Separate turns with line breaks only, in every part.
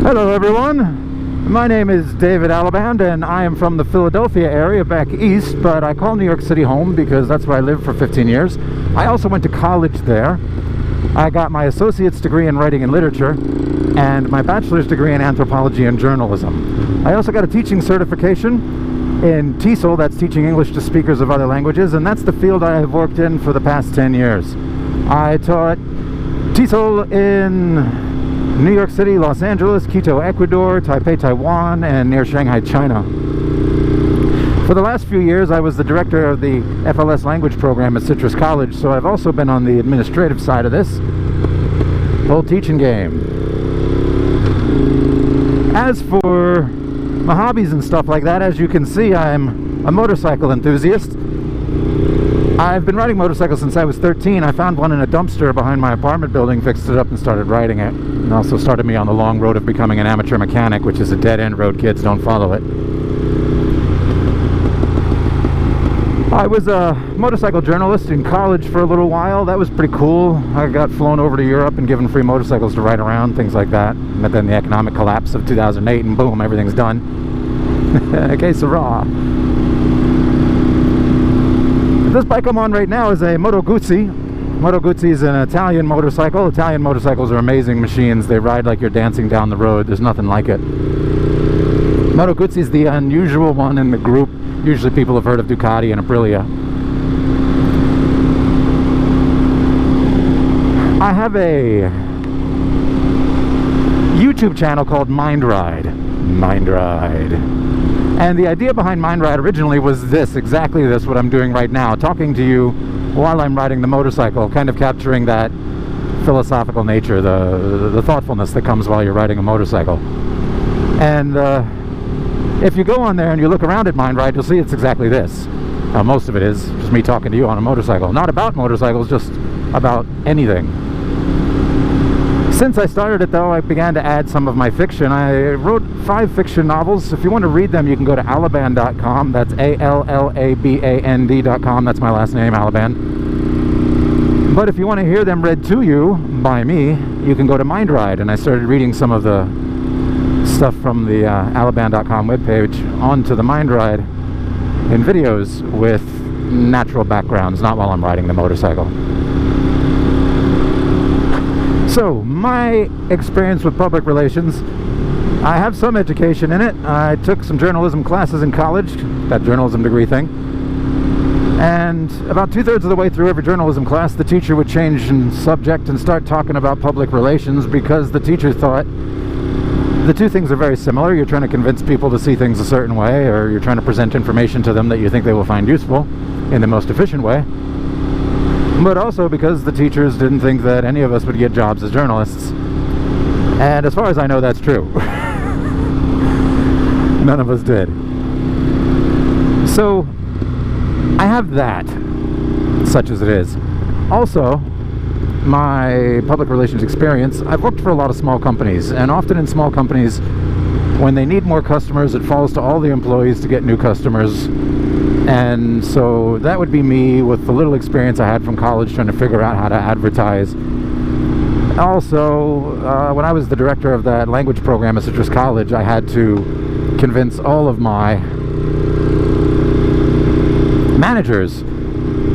Hello everyone, my name is David Alaband and I am from the Philadelphia area back east, but I call New York City home because that's where I lived for 15 years. I also went to college there. I got my associate's degree in writing and literature and my bachelor's degree in anthropology and journalism. I also got a teaching certification in TESOL, that's teaching English to speakers of other languages, and that's the field I have worked in for the past 10 years. I taught TESOL in New York City, Los Angeles, Quito, Ecuador, Taipei, Taiwan, and near Shanghai, China. For the last few years, I was the director of the FLS language program at Citrus College, so I've also been on the administrative side of this whole teaching game. As for my hobbies and stuff like that, as you can see, I'm a motorcycle enthusiast. I've been riding motorcycles since I was 13. I found one in a dumpster behind my apartment building, fixed it up and started riding it. And also started me on the long road of becoming an amateur mechanic, which is a dead-end road, kids, don't follow it. I was a motorcycle journalist in college for a little while. That was pretty cool. I got flown over to Europe and given free motorcycles to ride around, things like that. But then the economic collapse of 2008 and boom, everything's done. Que sera. This bike I'm on right now is a Moto Guzzi. Moto Guzzi is an Italian motorcycle. Italian motorcycles are amazing machines. They ride like you're dancing down the road. There's nothing like it. Moto Guzzi is the unusual one in the group. Usually people have heard of Ducati and Aprilia. I have a YouTube channel called MindRide. And the idea behind MindRide originally was this, exactly this, what I'm doing right now, talking to you while I'm riding the motorcycle, kind of capturing that philosophical nature, the thoughtfulness that comes while you're riding a motorcycle. And if you go on there and you look around at MindRide, you'll see it's exactly this. Most of it is just me talking to you on a motorcycle. Not about motorcycles, just about anything. Since I started it, though, I began to add some of my fiction. I wrote 5 fiction novels. If you want to read them, you can go to alaband.com. That's ALLABAND.com. That's my last name, Alaband. But if you want to hear them read to you by me, you can go to MindRide. And I started reading some of the stuff from the alaband.com webpage onto the MindRide in videos with natural backgrounds, not while I'm riding the motorcycle. So, my experience with public relations, I have some education in it. I took some journalism classes in college, that journalism degree thing. And about 2/3 of the way through every journalism class, the teacher would change in subject and start talking about public relations because the teacher thought the two things are very similar. You're trying to convince people to see things a certain way, or you're trying to present information to them that you think they will find useful in the most efficient way. But also because the teachers didn't think that any of us would get jobs as journalists. And as far as I know, that's true. None of us did. So, I have that, such as it is. Also, my public relations experience, I've worked for a lot of small companies, and often in small companies, when they need more customers, it falls to all the employees to get new customers. And so that would be me with the little experience I had from college trying to figure out how to advertise. Also, when I was the director of that language program at Citrus College, I had to convince all of my managers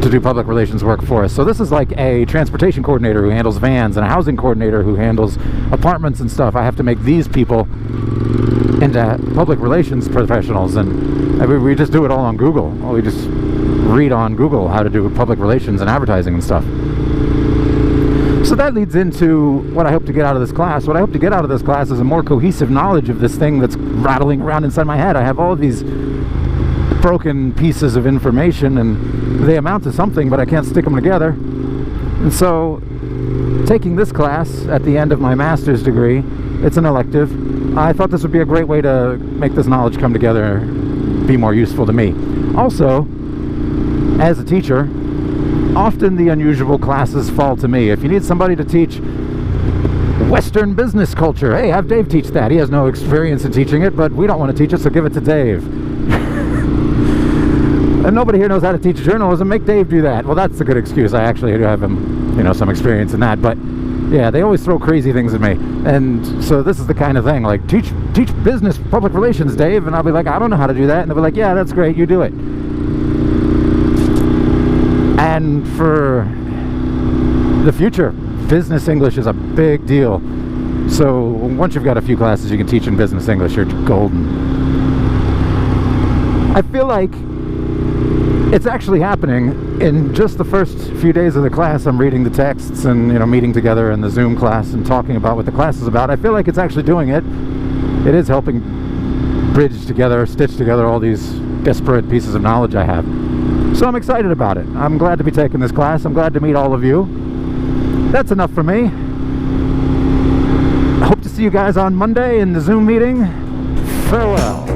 to do public relations work for us. So this is like a transportation coordinator who handles vans and a housing coordinator who handles apartments and stuff. I have to make these people into public relations professionals, and we just do it all on Google. We just read on Google how to do public relations and advertising and stuff. So that leads into what I hope to get out of this class. What I hope to get out of this class is a more cohesive knowledge of this thing that's rattling around inside my head. I have all of these broken pieces of information and they amount to something, but I can't stick them together. And so taking this class at the end of my master's degree, it's an elective, I thought this would be a great way to make this knowledge come together, be more useful to me. Also, as a teacher, often the unusual classes fall to me. If you need somebody to teach Western business culture, hey, have Dave teach that. He has no experience in teaching it, but we don't want to teach it, so give it to Dave. And nobody here knows how to teach journalism, make Dave do that. Well, that's a good excuse. I actually do have him, some experience in that, but Yeah, they always throw crazy things at me. And so this is the kind of thing, like, teach business public relations, Dave. And I'll be like, I don't know how to do that. And they'll be like, yeah, that's great, you do it. And for the future, business English is a big deal. So once you've got a few classes you can teach in business English, you're golden. I feel like it's actually happening. In just the first few days of the class, I'm reading the texts and, you know, meeting together in the Zoom class and talking about what the class is about. I feel like it's actually doing it. It is helping bridge together, stitch together all these disparate pieces of knowledge I have. So I'm excited about it. I'm glad to be taking this class. I'm glad to meet all of you. That's enough for me. I hope to see you guys on Monday in the Zoom meeting. Farewell.